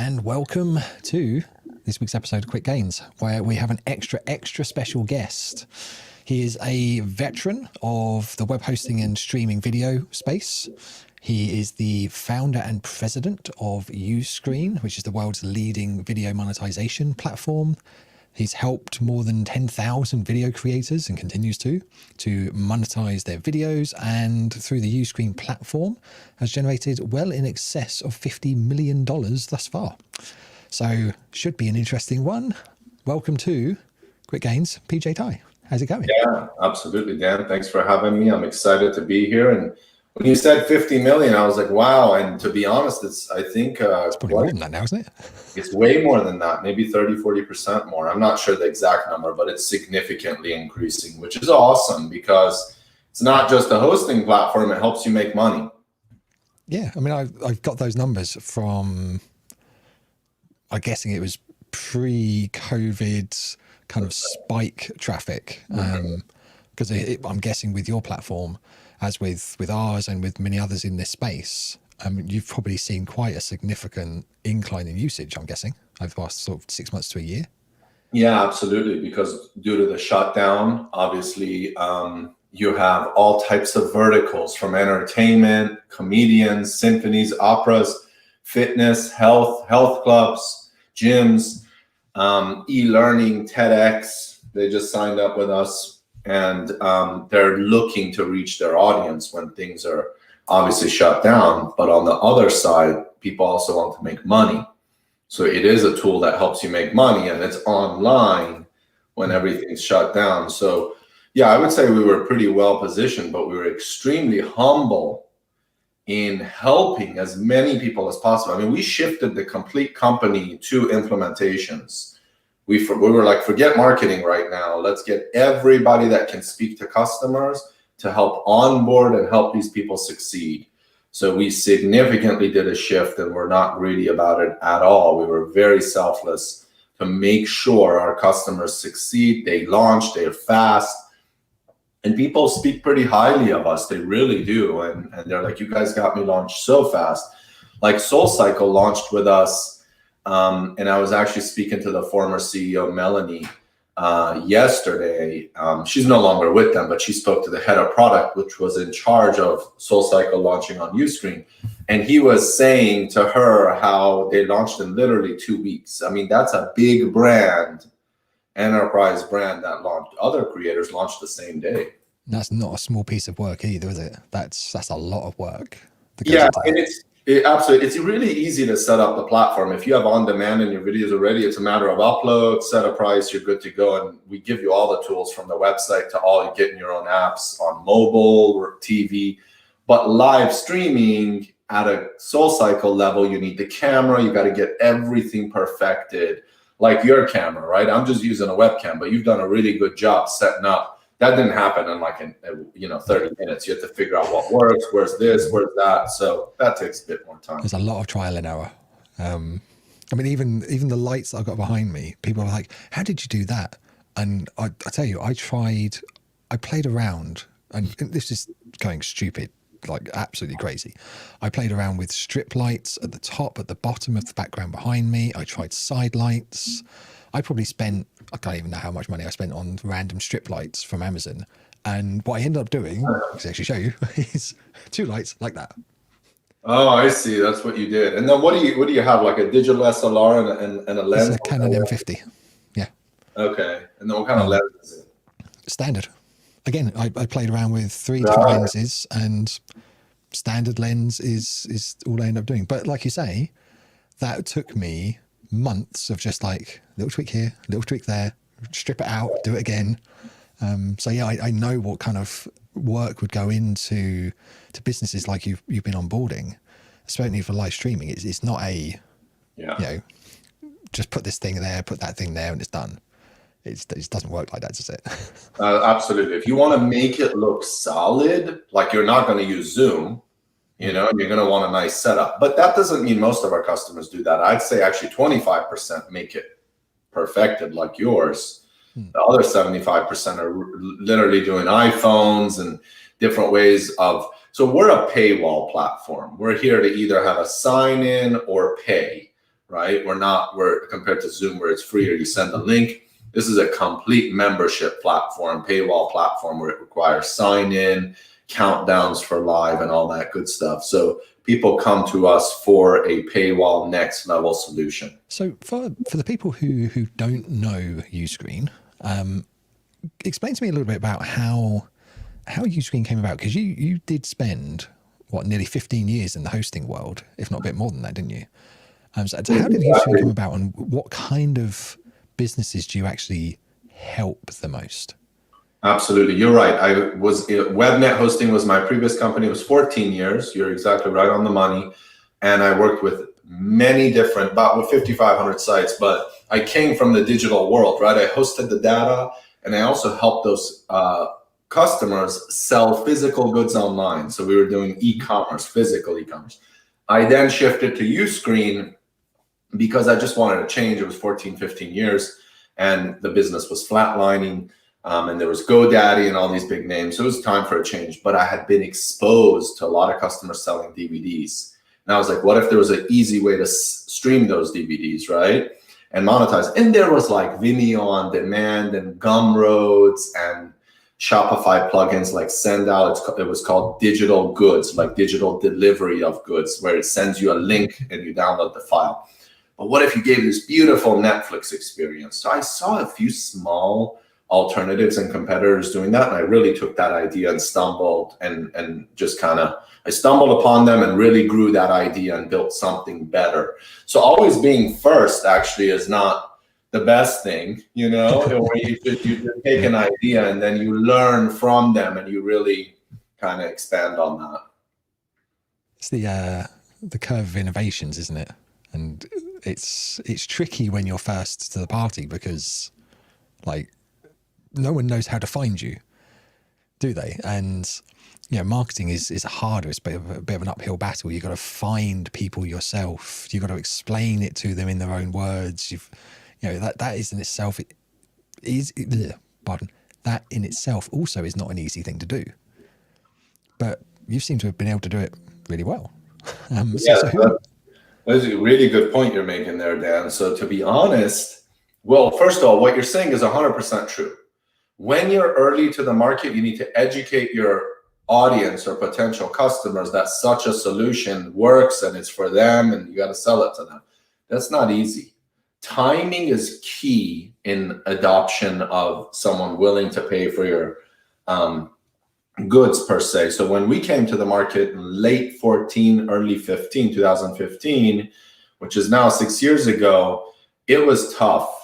and welcome to this week's episode of Quicc Gains, where we have an extra special guest. He is a veteran of the web hosting and streaming video space. He is the founder and president of UScreen, which is the world's leading video monetization platform. He's helped more than 10,000 video creators and continues to monetize their videos, and through the UScreen platform has generated well in excess of $50 million thus far. So should be an interesting one. Welcome to Quicc Gains, PJ Taei. How's it going? Yeah, absolutely, Dan. Thanks for having me. I'm excited to be here. And when you said 50 million, I was like, wow. And to be honest, it's probably more than that now, isn't it? It's way more than that, maybe 30-40% more. I'm not sure the exact number, but it's significantly increasing, which is awesome because it's not just a hosting platform. It helps you make money. Yeah, I mean, I've got those numbers from, I'm guessing it was pre-COVID kind of spike traffic. Because I'm guessing with your platform, as with ours and with many others in this space, you've probably seen quite a significant incline in usage, I'm guessing, over the past sort of 6 months to a year. Yeah, absolutely. Because due to the shutdown, obviously, you have all types of verticals from entertainment, comedians, symphonies, operas, fitness, health clubs, gyms, e-learning, TEDx. They just signed up with us, and they're looking to reach their audience when things are obviously shut down. But on the other side, people also want to make money. So it is a tool that helps you make money, and it's online when everything's shut down. So yeah, I would say we were pretty well positioned, but we were extremely humble in helping as many people as possible. I mean, we shifted the complete company to implementations. We were like, forget marketing right now. Let's get everybody that can speak to customers to help onboard and help these people succeed. So we significantly did a shift, and we're not greedy about it at all. We were very selfless to make sure our customers succeed. They launch, they're fast, and people speak pretty highly of us. They really do. And they're like, you guys got me launched so fast. Like SoulCycle launched with us. And I was actually speaking to the former CEO, Melanie, yesterday. She's no longer with them, but she spoke to the head of product, which was in charge of SoulCycle launching on UScreen. And he was saying to her how they launched in literally 2 weeks. I mean, that's a big brand, enterprise brand that launched. Other creators launched the same day. That's not a small piece of work either, is it? That's a lot of work. Yeah, and absolutely. It's really easy to set up the platform. If you have on demand and your videos are ready, it's a matter of upload, set a price, you're good to go. And we give you all the tools from the website to all you get in your own apps on mobile or TV. But live streaming at a SoulCycle level, you need the camera. You got to get everything perfected, like your camera, right? I'm just using a webcam, but you've done a really good job setting up. That didn't happen in like 30 minutes. You have to figure out what works, where's this, where's that. So that takes a bit more time. There's a lot of trial and error. I mean, even the lights I've got behind me, people are like, how did you do that? And I tell you, I played around, and this is going stupid, like absolutely crazy. I played around with strip lights at the top, at the bottom of the background behind me. I tried side lights. I probably spent, I can't even know how much money I spent on random strip lights from Amazon. And what I ended up doing, I can actually show you, is 2 lights like that. Oh, I see. That's what you did. And then what do you have? Like a digital SLR and a lens? It's a Canon M50. Yeah. Okay. And then what kind of lens is it? Standard. Again, I played around with 3 different lenses, and standard lens is all I end up doing. But like you say, that took me months of just like little tweak here, little tweak there, strip it out, do it again. So yeah, I know what kind of work would go into businesses like you've been onboarding, especially for live streaming. It's not a, just put this thing there, put that thing there, and it's done. It doesn't work like that, does it? Absolutely. If you want to make it look solid, like you're not going to use Zoom, you're going to want a nice setup. But that doesn't mean most of our customers do that. I'd say actually 25% make it perfected like yours. The other 75% are literally doing iPhones and different ways of. So we're a paywall platform. We're here to either have a sign in or pay, right? We're compared to Zoom where it's free or you send a link. This is a complete membership platform, paywall platform, where it requires sign in, countdowns for live and all that good stuff. So people come to us for a paywall next level solution. So for the people who don't know UScreen, explain to me a little bit about how UScreen came about, because you did spend nearly 15 years in the hosting world, if not a bit more than that, didn't you? So how did UScreen come about, and what kind of businesses do you actually help the most? Absolutely, you're right. WebNet Hosting was my previous company. It was 14 years. You're exactly right on the money, and I worked with many different, about 5,500 sites. But I came from the digital world, right? I hosted the data, and I also helped those customers sell physical goods online. So we were doing e-commerce, physical e-commerce. I then shifted to UScreen because I just wanted to change. It was 14, 15 years, and the business was flatlining. And there was GoDaddy and all these big names. So it was time for a change. But I had been exposed to a lot of customers selling DVDs. And I was like, what if there was an easy way to stream those DVDs, right? And monetize. And there was like Vimeo on demand and Gumroads and Shopify plugins like Sendout. It was called digital goods, like digital delivery of goods, where it sends you a link and you download the file. But what if you gave this beautiful Netflix experience? So I saw a few small alternatives and competitors doing that, and I really took that idea and stumbled and just kind of I stumbled upon them and really grew that idea and built something better. So always being first actually is not the best thing, you know, where you take an idea and then you learn from them and you really kind of expand on that. It's the curve of innovations, isn't it? And it's tricky when you're first to the party, because like no one knows how to find you, do they? And marketing is harder. It's a bit of an uphill battle. You've got to find people yourself. You've got to explain it to them in their own words. That is in itself that in itself also is not an easy thing to do. But you seem to have been able to do it really well. That's a really good point you're making there, Dan. So to be honest, well, first of all, what you're saying is 100% true. When you're early to the market, you need to educate your audience or potential customers that such a solution works and it's for them, and you got to sell it to them. That's not easy. Timing is key in adoption of someone willing to pay for your goods per se. So when we came to the market in late 14, early 2015, which is now 6 years ago, it was tough.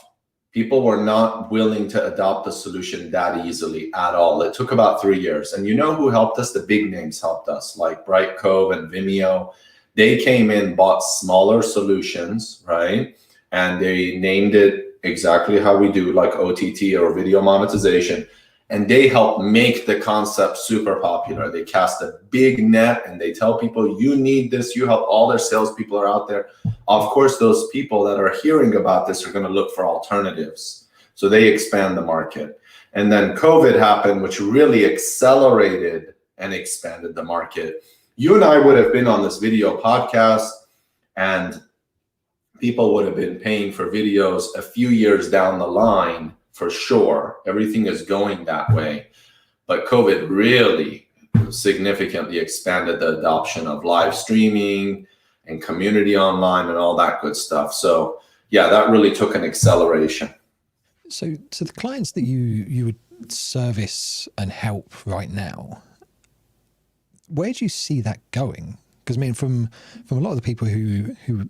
People were not willing to adopt the solution that easily at all. It took about 3 years. And you know who helped us? The big names helped us, like Brightcove and Vimeo. They came in, bought smaller solutions, right? And they named it exactly how we do, like OTT or video monetization. And they help make the concept super popular. They cast a big net and they tell people, you need this, you help. All their salespeople are out there. Of course, those people that are hearing about this are going to look for alternatives. So they expand the market. And then COVID happened, which really accelerated and expanded the market. You and I would have been on this video podcast, and people would have been paying for videos a few years down the line. For sure, everything is going that way. But COVID really significantly expanded the adoption of live streaming and community online and all that good stuff. So yeah, that really took an acceleration. So the clients that you would service and help right now, where do you see that going? Because I mean, from a lot of the people who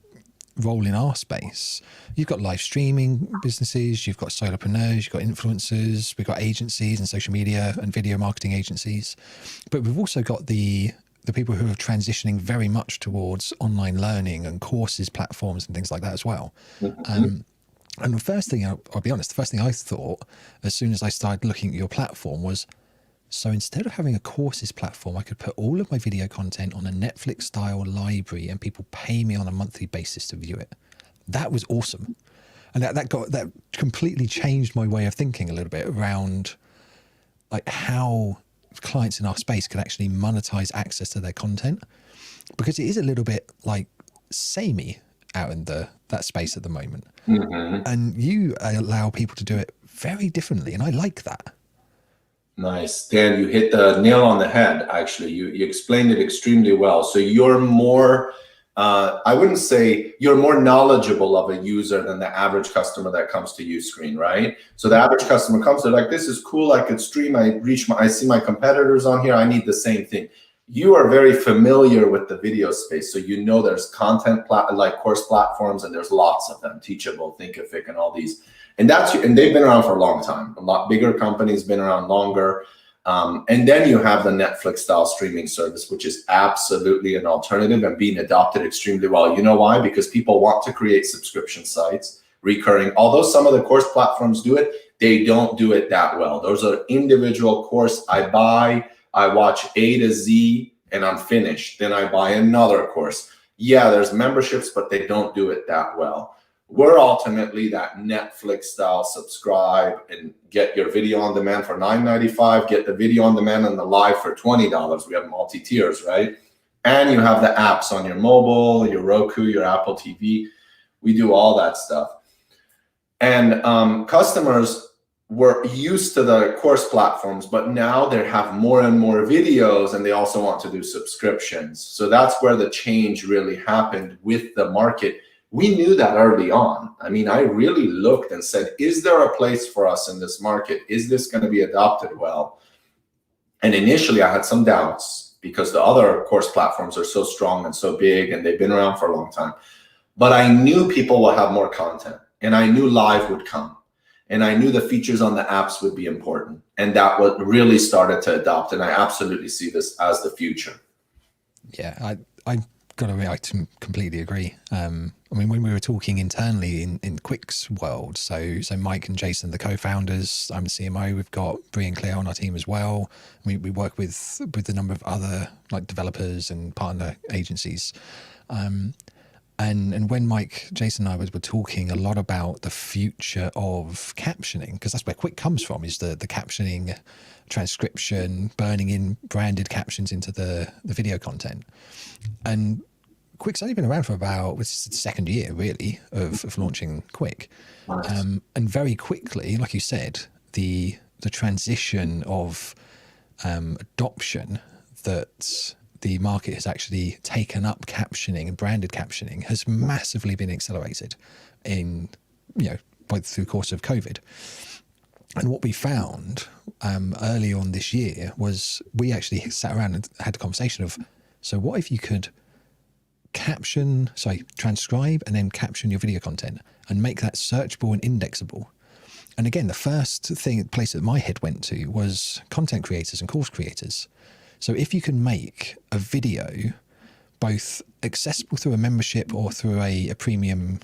role in our space, you've got live streaming businesses, you've got solopreneurs, you've got influencers, we've got agencies and social media and video marketing agencies, but we've also got the people who are transitioning very much towards online learning and courses platforms and things like that as well. And the first thing, I'll be honest, the first thing I thought as soon as I started looking at your platform was, so instead of having a courses platform, I could put all of my video content on a Netflix style library and people pay me on a monthly basis to view it. That was awesome. And that completely changed my way of thinking a little bit around like how clients in our space could actually monetize access to their content, because it is a little bit like samey out in that space at the moment. Mm-hmm. And you allow people to do it very differently, and I like that. Nice. Dan, you hit the nail on the head, actually. You explained it extremely well. So you're more, I wouldn't say you're more knowledgeable of a user than the average customer that comes to UScreen, right? So the average customer comes, they're like, this is cool, I could stream, I see my competitors on here, I need the same thing. You are very familiar with the video space. So you know there's content, like course platforms, and there's lots of them, Teachable, Thinkific, and all these. And they've been around for a long time. A lot bigger companies been around longer. And then you have the Netflix style streaming service, which is absolutely an alternative and being adopted extremely well. You know why? Because people want to create subscription sites, recurring. Although some of the course platforms do it, they don't do it that well. Those are individual course. I buy, I watch A to Z, and I'm finished. Then I buy another course. Yeah, there's memberships, but they don't do it that well. We're ultimately that Netflix style subscribe and get your video on demand for $9.95, get the video on demand and the live for $20. We have multi-tiers, right? And you have the apps on your mobile, your Roku, your Apple TV. We do all that stuff. And customers were used to the course platforms, but now they have more and more videos, and they also want to do subscriptions. So that's where the change really happened with the market. We knew that early on. I mean, I really looked and said, is there a place for us in this market? Is this going to be adopted well? And initially I had some doubts because the other course platforms are so strong and so big, and they've been around for a long time. But I knew people will have more content, and I knew live would come, and I knew the features on the apps would be important. And that what really started to adopt. And I absolutely see this as the future. Yeah, I got to react to completely agree. I mean, when we were talking internally in Quicc's world, so Mike and Jason, the co-founders, I'm the CMO, we've got Brie and Claire on our team as well. We work with a number of other like developers and partner agencies. And when Mike, Jason and I were talking a lot about the future of captioning, because that's where Quicc comes from, is the captioning, transcription, burning in branded captions into the video content. And Quicc's only been around for about, this is the second year really of launching Quicc. Nice. And very quickly, like you said, the transition of adoption that the market has actually taken up captioning and branded captioning has massively been accelerated in, both through the course of COVID. And what we found early on this year was we actually sat around and had a conversation of, so what if you could transcribe and then caption your video content and make that searchable and indexable? And again, the first place that my head went to was content creators and course creators. So if you can make a video both accessible through a membership or through a premium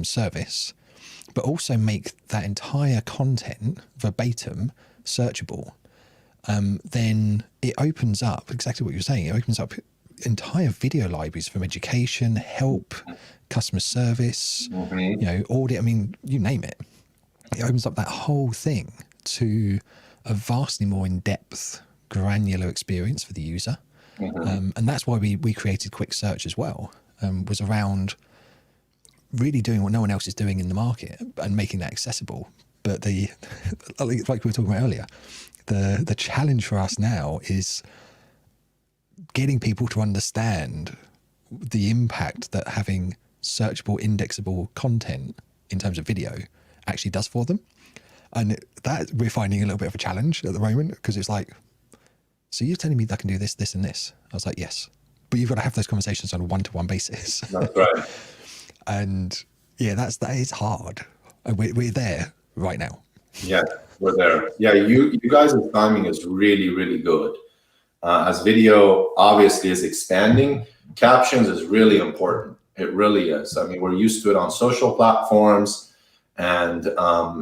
service, but also make that entire content verbatim searchable, then it opens up exactly what you're saying. It opens up entire video libraries from education, help, customer service, audit. I mean, you name it. It opens up that whole thing to a vastly more in-depth, granular experience for the user. And that's why we created Quicc Search as well, was around really doing what no one else is doing in the market and making that accessible. But like we were talking about earlier, the challenge for us now is getting people to understand the impact that having searchable, indexable content in terms of video actually does for them. And that we're finding a little bit of a challenge at the moment, because it's like, so you're telling me that I can do this, this, and this? I was like, yes. But you've got to have those conversations on a one-to-one basis. That's right. And yeah, that is hard. And we're there right now. Yeah, we're there. Yeah, you guys' timing is really, really good. As video obviously is expanding, captions is really important. It really is. I mean, we're used to it on social platforms, and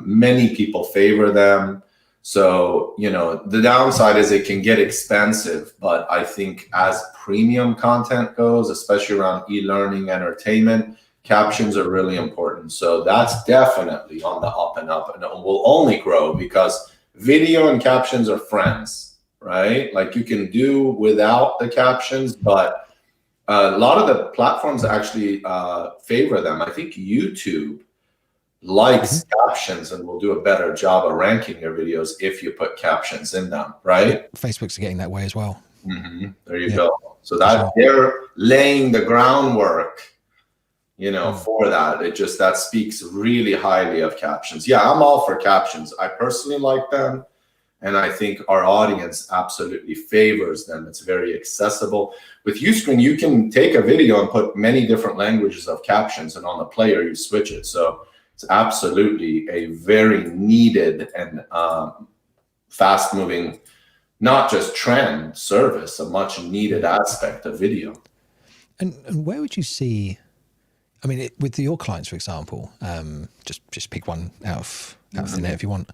many people favor them. So, the downside is it can get expensive, but I think as premium content goes, especially around e-learning, entertainment, captions are really important. So that's definitely on the up and up, and it will only grow because video and captions are friends, right? Like you can do without the captions, but A lot of the platforms actually favor them. I think YouTube likes captions and will do a better job of ranking your videos if you put captions in them, right? Facebook's getting that way as well. There you go. So that they're laying the groundwork, you know, for that. That speaks really highly of captions. Yeah, I'm all for captions. I personally like them, and I think our audience absolutely favors them. It's very accessible. With UScreen, you can take a video and put many different languages of captions, and on the player you switch it. So it's absolutely a very needed and fast-moving, not just trend, service, a much needed aspect of video. And where would you see, I mean, with your clients, for example, just pick one out of thin air if you want.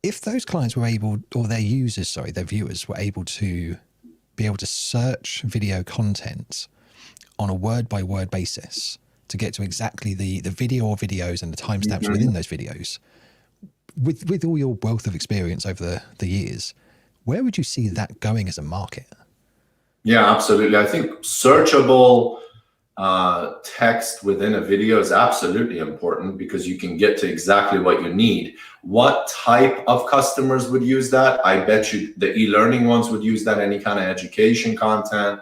If those clients were able, or their users, sorry, their viewers were able to search video content on a word-by-word basis to get to exactly the video or videos and the timestamps within those videos, with all your wealth of experience over the years, where would you see that going as a market? Yeah, absolutely. I think searchable text within a video is absolutely important because you can get to exactly what you need. What type of customers would use that? I bet you the e-learning ones would use that, any kind of education content.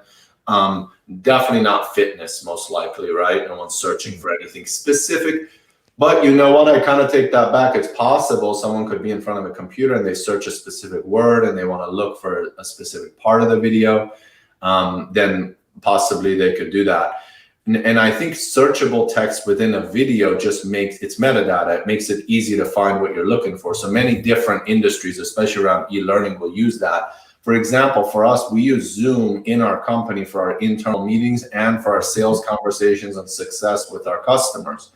Definitely not fitness, most likely, right? No one's searching for anything specific. But you know what? I kind of take that back. It's possible someone could be in front of a computer and they search a specific word and they want to look for a specific part of the video. Then possibly they could do that. And I think searchable text within a video just it's metadata. It makes it easy to find what you're looking for. So many different industries, especially around e-learning, will use that. For example, for us, we use Zoom in our company for our internal meetings and for our sales conversations and success with our customers.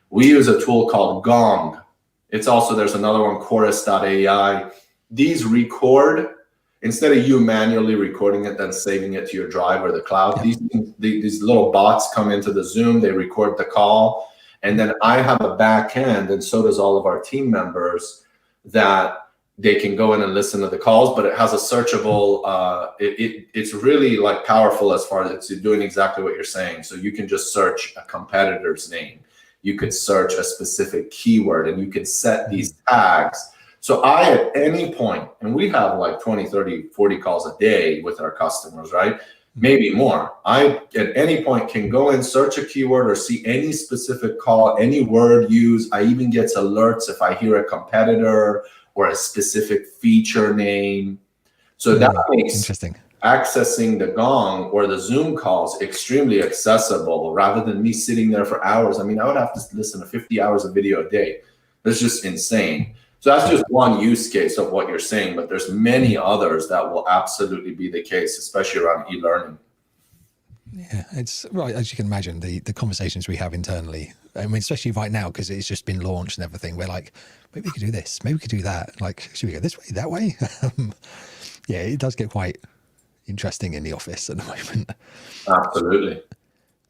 We use a tool called Gong. It's also, there's another one, chorus.ai. These record, instead of you manually recording it, then saving it to your drive or the cloud, these little bots come into the Zoom, they record the call, and then I have a back end, and so does all of our team members, that they can go in and listen to the calls, but it has a searchable, it's really like powerful as far as it's doing exactly what you're saying. So you can just search a competitor's name. You could search a specific keyword and you can set these tags. So I, at any point, and we have like 20, 30, 40 calls a day with our customers, right? Maybe more. I, at any point, can go and search a keyword or see any specific call, any word used. I even get alerts if I hear a competitor or a specific feature name. So that makes accessing the Gong or the Zoom calls extremely accessible rather than me sitting there for hours. I mean, I would have to listen to 50 hours of video a day. That's just insane. So that's just one use case of what you're saying, but there's many others that will absolutely be the case, especially around e-learning. Yeah, it's right. As you can imagine, the conversations we have internally, I mean, especially right now, because it's just been launched and everything, we're like, maybe we could do this, maybe we could do that. Like, should we go this way, that way? Yeah, it does get quite interesting in the office at the moment. Absolutely.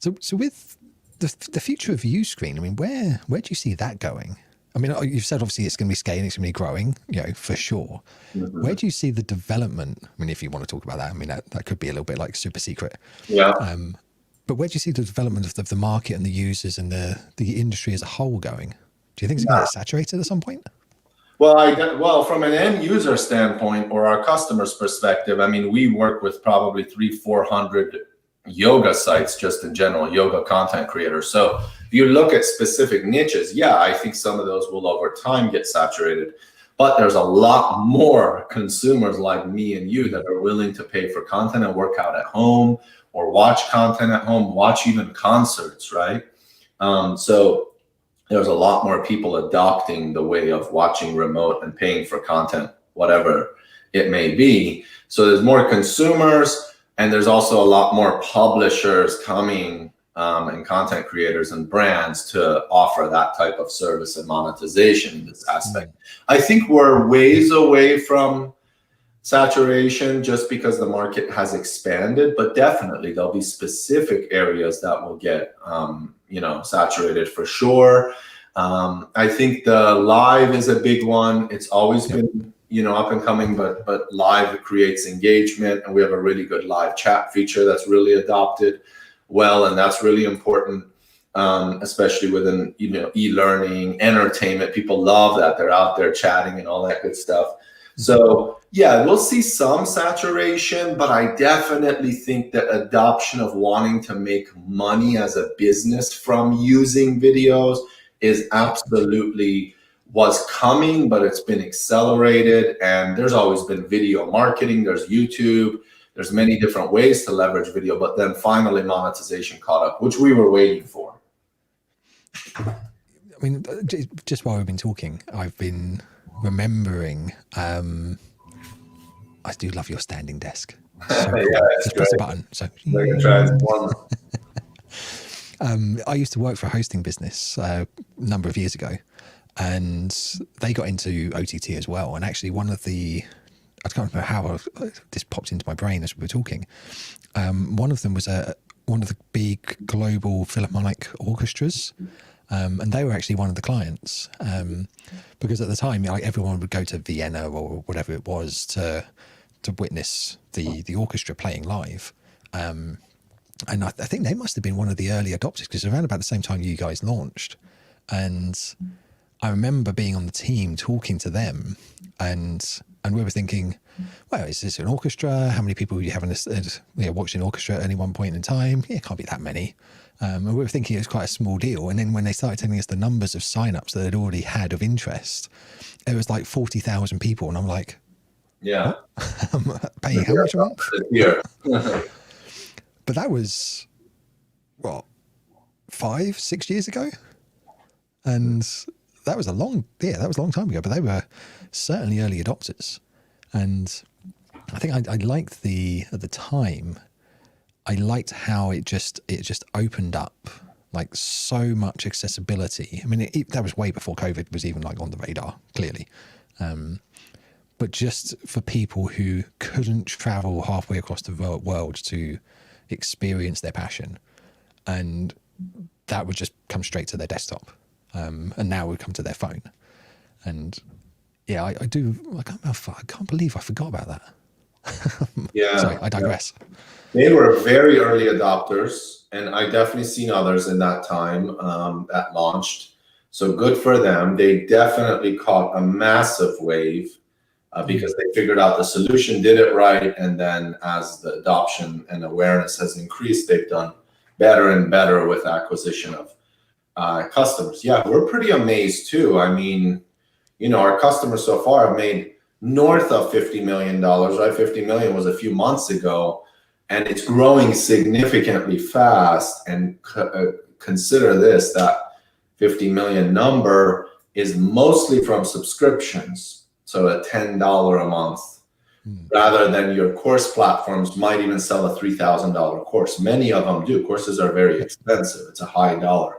So with the future of UScreen, I mean, where do you see that going? I mean, you've said obviously it's going to be scaling, it's going to be growing, you know, for sure. Where do you see the development? I mean, if you want to talk about that, I mean, that could be a little bit like super secret. Yeah. But where do you see the development of the market and the users and the industry as a whole going? Do you think it's going to get saturated at some point? Well, from an end user standpoint or our customers' perspective, I mean, we work with probably 300-400 yoga sites just in general, yoga content creators. So if you look at specific niches, yeah, I think some of those will over time get saturated. But there's a lot more consumers like me and you that are willing to pay for content and work out at home or watch content at home, watch even concerts, right? So there's a lot more people adopting the way of watching remote and paying for content, whatever it may be. So there's more consumers, and there's also a lot more publishers coming and content creators and brands to offer that type of service and monetization in this aspect. I think we're ways away from saturation just because the market has expanded, but definitely there'll be specific areas that will get saturated for sure. I think the live is a big one. It's always been up and coming, but live creates engagement, and we have a really good live chat feature that's really adopted well, and that's really important, especially within e-learning, entertainment. People love that they're out there chatting and all that good stuff. So yeah, we'll see some saturation, but I definitely think the adoption of wanting to make money as a business from using videos is absolutely was coming, but it's been accelerated. And there's always been video marketing, there's YouTube, there's many different ways to leverage video, but then finally monetization caught up, which we were waiting for. I mean, just while we've been talking, I've been remembering, I do love your standing desk. So cool. Yeah, just press a button. So I used to work for a hosting business a number of years ago, and they got into OTT as well. And actually one of the, I can't remember how this popped into my brain as we were talking. One of them was one of the big global philharmonic orchestras. And they were actually one of the clients, because at the time, everyone would go to Vienna or whatever it was to witness the orchestra playing live. And I think they must have been one of the early adopters, because around about the same time you guys launched. And I remember being on the team talking to them, and we were thinking, well, is this an orchestra? How many people are you having watching an orchestra at any one point in time? Yeah, it can't be that many. And we were thinking it was quite a small deal. And then when they started telling us the numbers of signups that they'd already had of interest, it was like 40,000 people. And I'm like, yeah, I'm paying how much a month? Yeah. But that was, what, 5-6 years ago? And that was a long time ago, but they were certainly early adopters. And I think I liked at the time, I liked how it just opened up like so much accessibility. I mean, that was way before COVID was even like on the radar, clearly. But just for people who couldn't travel halfway across the world to experience their passion, and that would just come straight to their desktop, and now it would come to their phone. And yeah, I can't believe I forgot about that. Yeah. Sorry, I digress. They were very early adopters, and I definitely seen others in that time that launched. So good for them. They definitely caught a massive wave because they figured out the solution, did it right, and then as the adoption and awareness has increased, they've done better and better with acquisition of customers. Yeah, we're pretty amazed too. I mean, our customers so far have made north of $50 million, right? 50 million was a few months ago, and it's growing significantly fast. And consider this, that 50 million number is mostly from subscriptions. So a $10 a month, rather than your course platforms might even sell a $3,000 course. Many of them do. Courses are very expensive. It's a high dollar.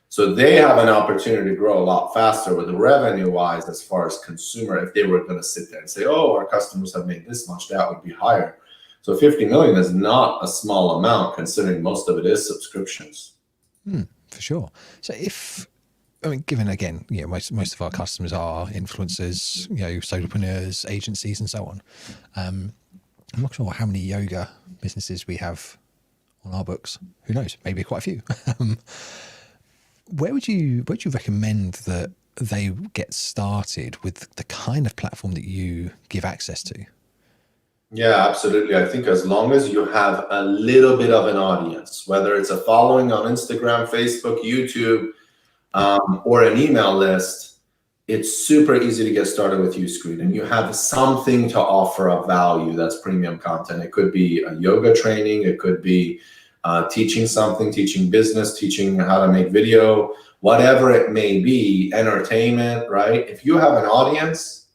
So they have an opportunity to grow a lot faster with revenue-wise as far as consumer. If they were going to sit there and say, oh, our customers have made this much, that would be higher. So 50 million is not a small amount, considering most of it is subscriptions. For sure. So given again, most of our customers are influencers, solopreneurs, agencies, and so on. I'm not sure how many yoga businesses we have on our books. Who knows? Maybe quite a few. Where would you recommend that they get started with the kind of platform that you give access to? Yeah, absolutely. I think as long as you have a little bit of an audience, whether it's a following on Instagram, Facebook, YouTube, or an email list, it's super easy to get started with UScreen, and you have something to offer of value that's premium content. It could be a yoga training, it could be teaching something, teaching business, teaching how to make video, whatever it may be, entertainment, right? If you have an audience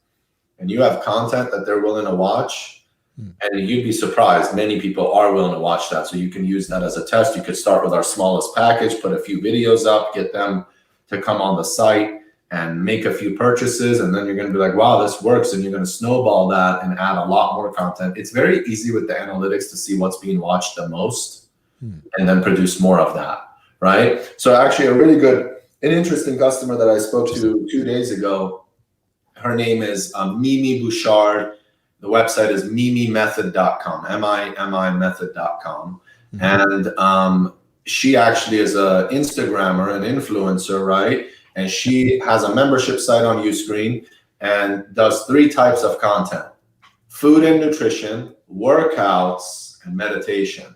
and you have content that they're willing to watch, and you'd be surprised, many people are willing to watch that. So you can use that as a test. You could start with our smallest package, put a few videos up, get them to come on the site and make a few purchases. And then you're going to be like, wow, this works. And you're going to snowball that and add a lot more content. It's very easy with the analytics to see what's being watched the most and then produce more of that, right? So actually an interesting customer that I spoke to 2 days ago, Her name is Mimi Bouchard. The website is mimimethod.com, mimimethod.com. And she actually is an Instagrammer, an influencer, right? And she has a membership site on UScreen and does 3 types of content: food and nutrition, workouts, and meditation.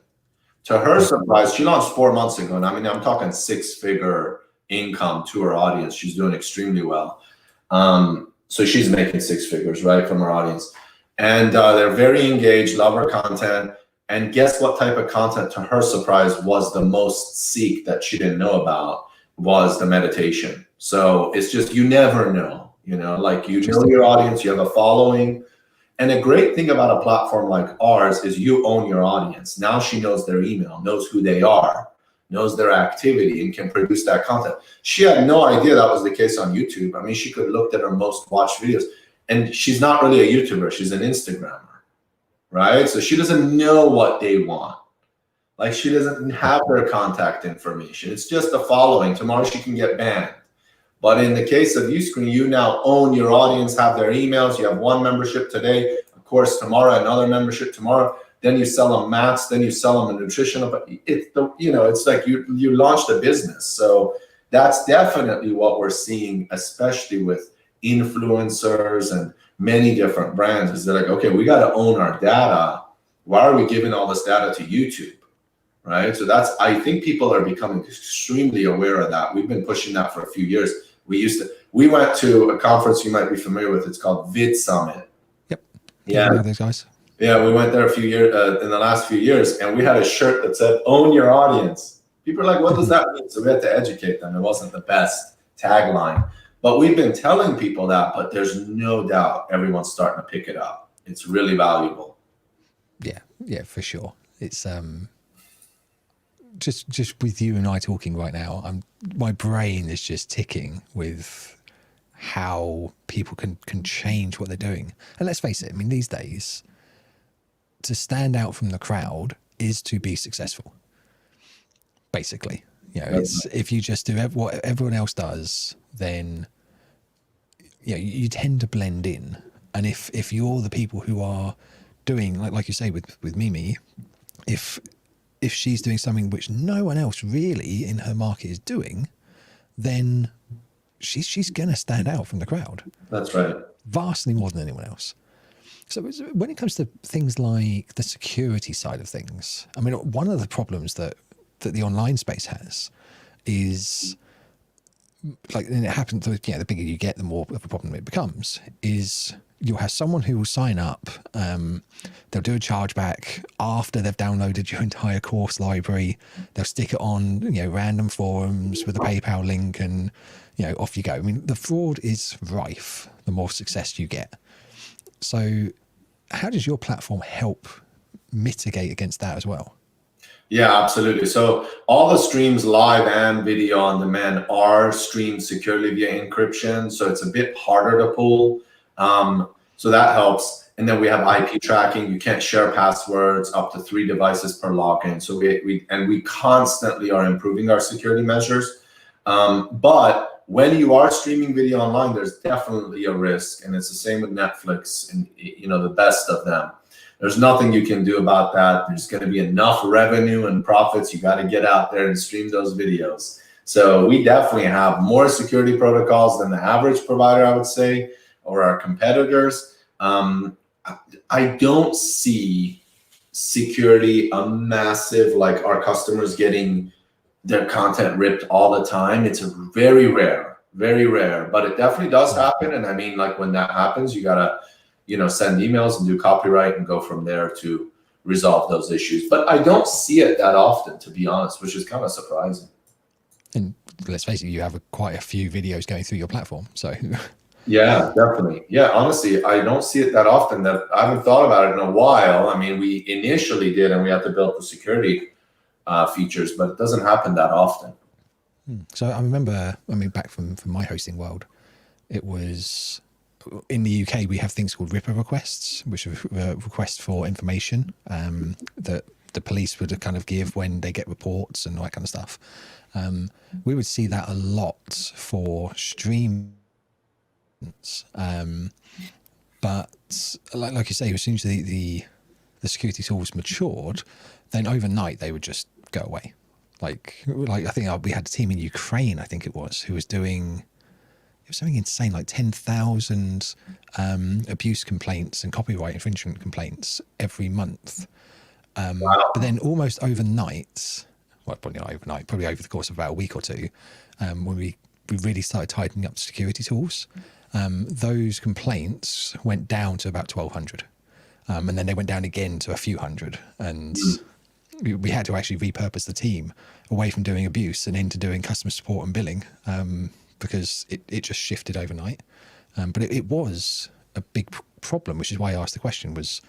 To her surprise, she launched 4 months ago. And I mean, I'm talking 6-figure income to her audience. She's doing extremely well. So she's making 6 figures, right, from her audience. And they're very engaged, love her content. And guess what type of content, to her surprise, was the most seek that she didn't know about, was the meditation. So it's just, you never know, like, you know your audience, you have a following. And a great thing about a platform like ours is you own your audience. Now she knows their email, knows who they are, knows their activity, and can produce that content. She had no idea that was the case on YouTube. I mean, she could have looked at her most watched videos, and she's not really a YouTuber. She's an Instagrammer, right? So she doesn't know what they want. Like, she doesn't have their contact information. It's just a following. Tomorrow she can get banned. But in the case of UScreen, you now own your audience, have their emails. You have 1 membership today. Of course, tomorrow, another membership tomorrow. Then you sell them mats. Then you sell them a nutritional. But it's like you launched a business. So that's definitely what we're seeing, especially with influencers and many different brands. Is they're like, okay, we got to own our data. Why are we giving all this data to YouTube? Right. So I think people are becoming extremely aware of that. We've been pushing that for a few years. We went to a conference you might be familiar with. It's called Vid Summit. Yep. Yeah. Those guys. Yeah. We went there a few years in the last few years, and we had a shirt that said, "Own your audience." People are like, what does that mean? So we had to educate them. It wasn't the best tagline, but we've been telling people that, but there's no doubt everyone's starting to pick it up. It's really valuable. Yeah, for sure. It's, just with you and I talking right now, my brain is just ticking with how people can change what they're doing. And let's face it, I mean, these days, to stand out from the crowd is to be successful. Basically, it's, if you just do what everyone else does, then you tend to blend in. And if you're the people who are doing, like you say with Mimi, if she's doing something which no one else really in her market is doing, then she's going to stand out from the crowd. That's right. Vastly more than anyone else. So when it comes to things like the security side of things, I mean, one of the problems that the online space has is, like, and it happens, the bigger you get, the more of a problem it becomes, is you'll have someone who will sign up, they'll do a chargeback after they've downloaded your entire course library, they'll stick it on random forums with a PayPal link, and off you go. I mean, the fraud is rife the more success you get. So how does your platform help mitigate against that as well? Yeah, absolutely. So all the streams, live and video on demand, are streamed securely via encryption. So it's a bit harder to pull. So that helps. And then we have IP tracking. You can't share passwords, up to 3 devices per login. So we constantly are improving our security measures. But when you are streaming video online, there's definitely a risk. And it's the same with Netflix and the best of them. There's nothing you can do about that. There's going to be enough revenue and profits. You got to get out there and stream those videos. So we definitely have more security protocols than the average provider, I would say, or our competitors. I don't see security a massive, like our customers getting their content ripped all the time. It's very rare, but it definitely does happen. And I mean, like, when that happens, you got to send emails and do copyright and go from there to resolve those issues. But I don't see it that often, to be honest, which is kind of surprising. And let's face it, you have quite a few videos going through your platform. So yeah, definitely. Yeah, honestly, I don't see it that often. That I haven't thought about it in a while. I mean, we initially did, and we had to build the security features, but it doesn't happen that often. So I remember, back from my hosting world, it was, in the UK, we have things called Ripper requests, which are requests for information that the police would kind of give when they get reports and all that kind of stuff. We would see that a lot for stream But like you say, as soon as the security tools matured, then overnight they would just go away. Like I think we had a team in Ukraine, I think it was, who was doing, it was something insane, like 10,000 abuse complaints and copyright infringement complaints every month. Wow. But then almost overnight, well, probably not overnight, probably over the course of about a week or two, when we really started tightening up the security tools, those complaints went down to about 1,200. And then they went down again to a few hundred. And we had to actually repurpose the team away from doing abuse and into doing customer support and billing, because it just shifted overnight. But it was a big problem, which is why I asked the question, was,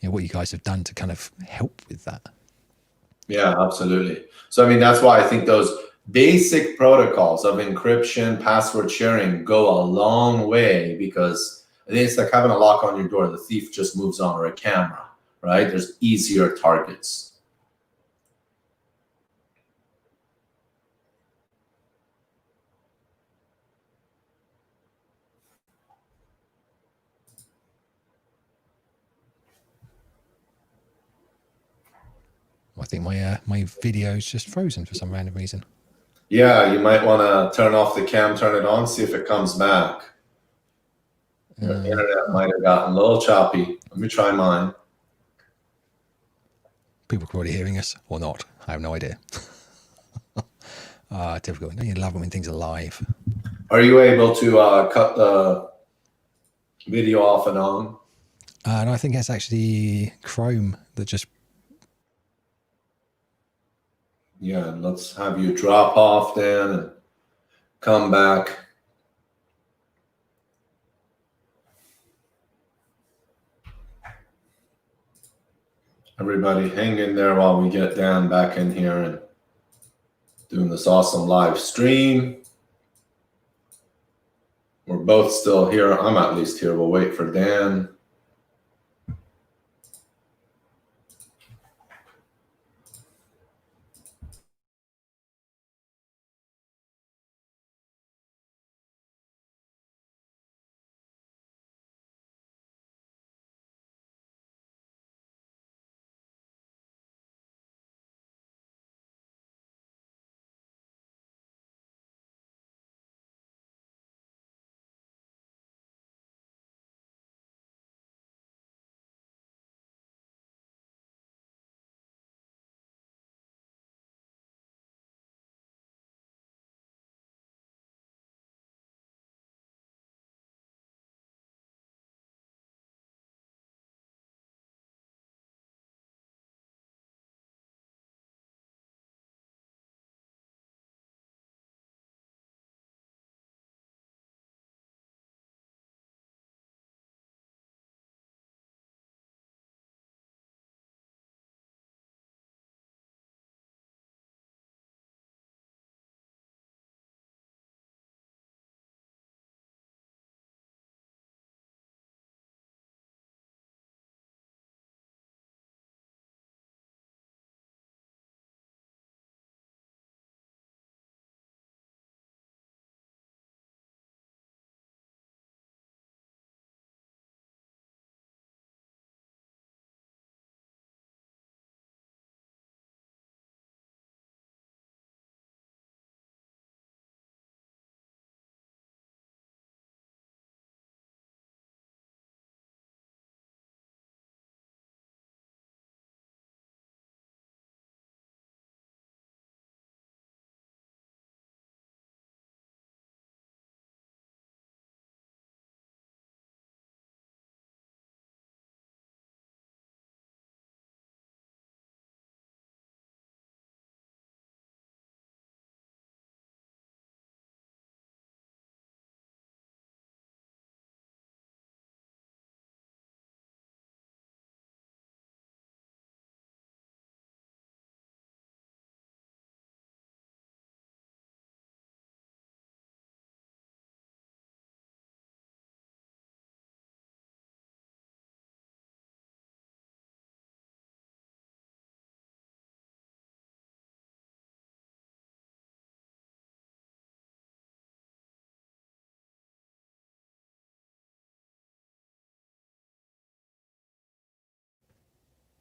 what you guys have done to kind of help with that. Yeah, absolutely. So, I mean, that's why I think those basic protocols of encryption, password sharing go a long way, because I think it's like having a lock on your door. The thief just moves on, or a camera, right? There's easier targets. I think my video is just frozen for some random reason. Yeah, you might want to turn off the cam, turn it on, see if it comes back. Your internet might have gotten a little choppy. Let me try mine. People are already hearing us or not. I have no idea. Typical. Don't you love it when things are live? Are you able to cut the video off and on? And I think it's actually Chrome that just. Yeah, let's have you drop off then and come back. Everybody hang in there while we get Dan back in here and doing this awesome live stream. We're both still here. I'm at least here. We'll wait for Dan.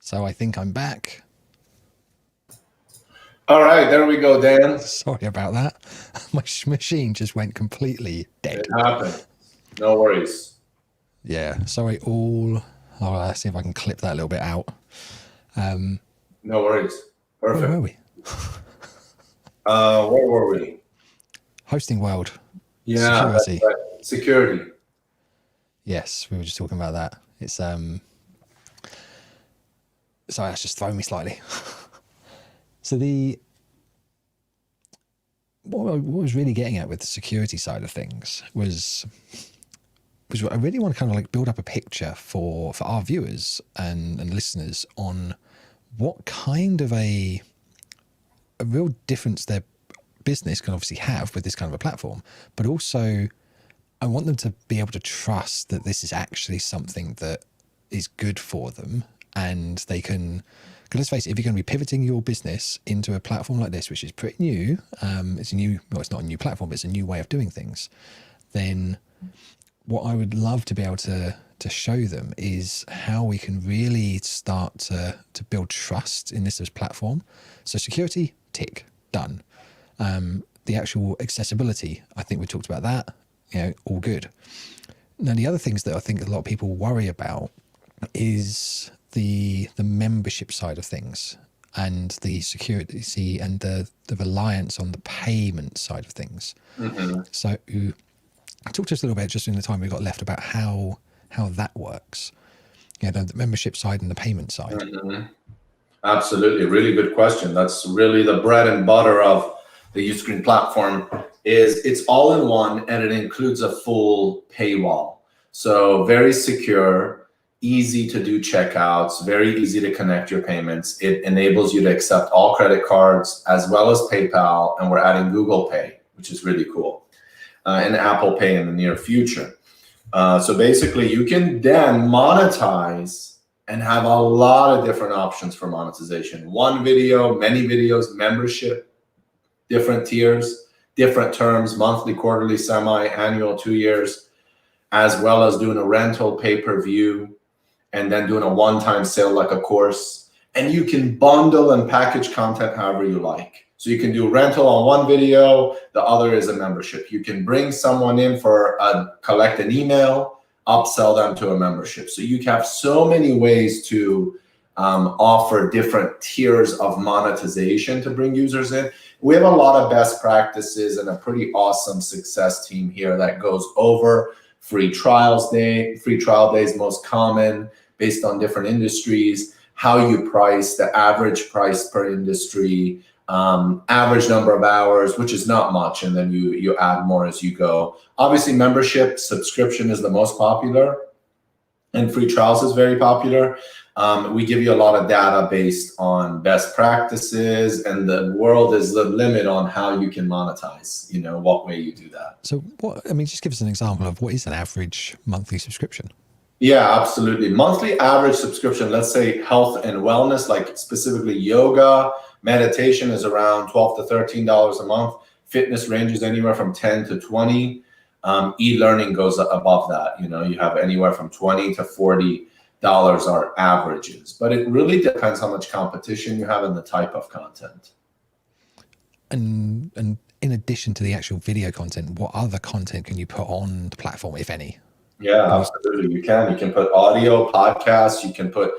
So I think I'm back. All right, there we go, Dan. Sorry about that. My machine just went completely dead. It happened. No worries. Yeah, sorry all. Oh, let's see if I can clip that a little bit out. No worries. Perfect. Where were we? Where were we? Hosting world. Yeah, Security. that's right. Security. Yes, we were just talking about that. It's sorry, that's just thrown me slightly. So what I was really getting at with the security side of things was I really want to kind of like build up a picture for our viewers and listeners on what kind of a real difference their business can obviously have with this kind of a platform, but also I want them to be able to trust that this is actually something that is good for them, and they can, because let's face it, if you're going to be pivoting your business into a platform like this, which is pretty new, it's not a new platform, but it's a new way of doing things, then what I would love to be able to show them is how we can really start to build trust in this as platform. So security, tick, done. The actual accessibility, I think we talked about that, all good. Now, the other things that I think a lot of people worry about is the membership side of things and the security and the reliance on the payment side of things. Mm-hmm. So talk to us a little bit, just in the time we've got left, about how that works. The membership side and the payment side. Mm-hmm. Absolutely. Really good question. That's really the bread and butter of the UScreen platform. It's all in one, and it includes a full paywall. So very secure, easy to do checkouts, very easy to connect your payments. It enables you to accept all credit cards as well as PayPal, and we're adding Google Pay, which is really cool, and Apple Pay in the near future. So basically, you can then monetize and have a lot of different options for monetization. One video, many videos, membership, different tiers, different terms, monthly, quarterly, semi-annual, 2 years, as well as doing a rental pay-per-view, and then doing a one-time sale like a course. And you can bundle and package content however you like. So you can do rental on one video, the other is a membership. You can bring someone in for collect an email, upsell them to a membership. So you have so many ways to offer different tiers of monetization to bring users in. We have a lot of best practices and a pretty awesome success team here that goes over free trial days, most common based on different industries, how you price, the average price per industry, average number of hours, which is not much, and then you add more as you go. Obviously, membership subscription is the most popular, and free trials is very popular. We give you a lot of data based on best practices, and the world is the limit on how you can monetize, what way you do that. So just give us an example of what is an average monthly subscription? Yeah, absolutely. Monthly average subscription, let's say health and wellness, like specifically yoga, meditation, is around $12 to $13 a month. Fitness ranges anywhere from 10 to 20. E-learning goes above that. You have anywhere from 20 to $40 are averages, but it really depends how much competition you have and the type of content. And in addition to the actual video content, what other content can you put on the platform, if any? Yeah, absolutely. You can put audio, podcasts. You can put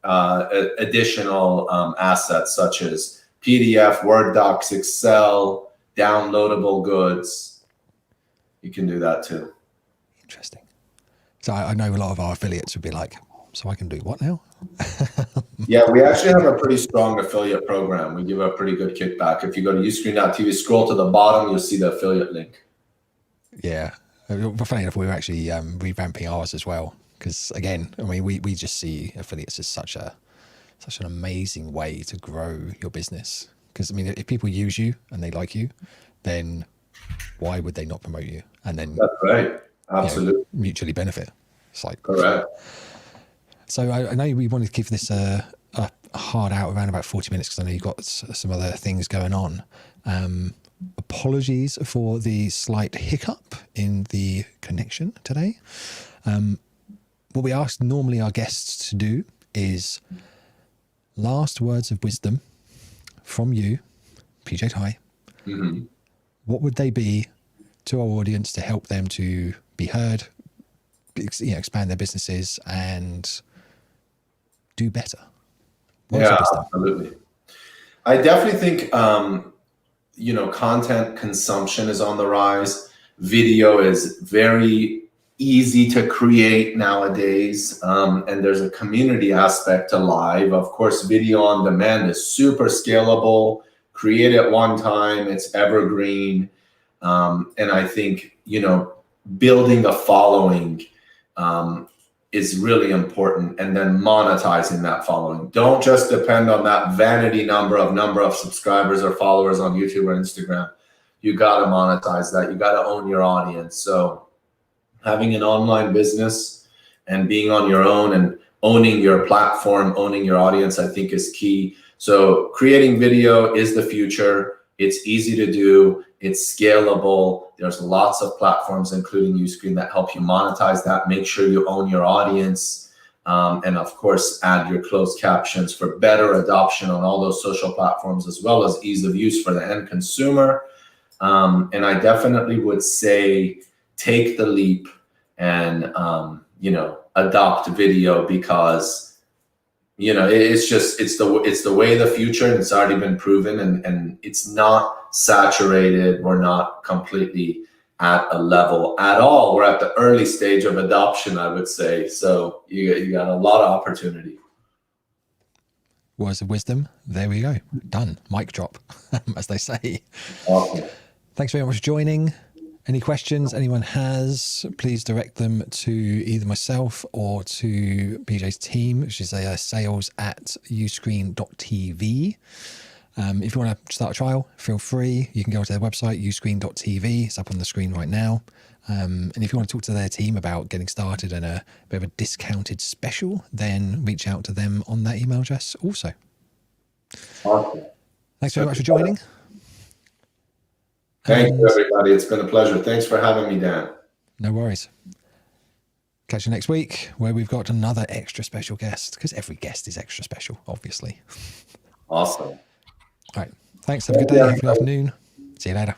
additional assets such as PDF, Word docs, Excel, downloadable goods. You can do that too. Interesting. So I know a lot of our affiliates would be like, so I can do what now? Yeah, we actually have a pretty strong affiliate program. We give a pretty good kickback. If you go to uscreen.tv, scroll to the bottom, you'll see the affiliate link. Yeah. Funny enough, we're actually revamping ours as well. Because again, we just see affiliates as such an amazing way to grow your business. Because if people use you and they like you, then why would they not promote you? And then that's right. Absolutely. Mutually benefit. It's like correct. So I know we wanted to give this a hard out around about 40 minutes because I know you've got some other things going on. Apologies for the slight hiccup in the connection today. What we ask normally our guests to do is last words of wisdom from you, PJ Taei, what would they be to our audience to help them to be heard, expand their businesses and do better? Yeah, absolutely. I definitely think, content consumption is on the rise. Video is very easy to create nowadays. And there's a community aspect to live. Of course, video on demand is super scalable. Create it one time, it's evergreen. And I think, building a following is really important, and then monetizing that following. Don't just depend on that vanity number of subscribers or followers on YouTube or Instagram. You got to monetize that. You got to own your audience. So having an online business and being on your own and owning your platform, owning your audience, I think is key. So creating video is the future. It's easy to do. It's scalable. There's lots of platforms, including UScreen, that help you monetize that. Make sure you own your audience. And of course, add your closed captions for better adoption on all those social platforms, as well as ease of use for the end consumer. And I definitely would say take the leap and, adopt video, because it's the way of the future, and it's already been proven, and it's not saturated. We're not completely at a level at all. We're at the early stage of adoption, I would say. So you got a lot of opportunity. Words of wisdom. There we go. Done. Mic drop, as they say. Awesome. Thanks very much for joining. Any questions anyone has, please direct them to either myself or to PJ's team, which is sales@uscreen.tv. If you want to start a trial, feel free. You can go to their website, uscreen.tv. It's up on the screen right now. And if you want to talk to their team about getting started and a bit of a discounted special, then reach out to them on that email address also. Awesome. Thanks very much for joining. Thank you, everybody. It's been a pleasure. Thanks for having me, Dan. No worries. Catch you next week, where we've got another extra special guest, because every guest is extra special, obviously. Awesome. All right. Thanks. Have a good day. Have a good afternoon. See you later.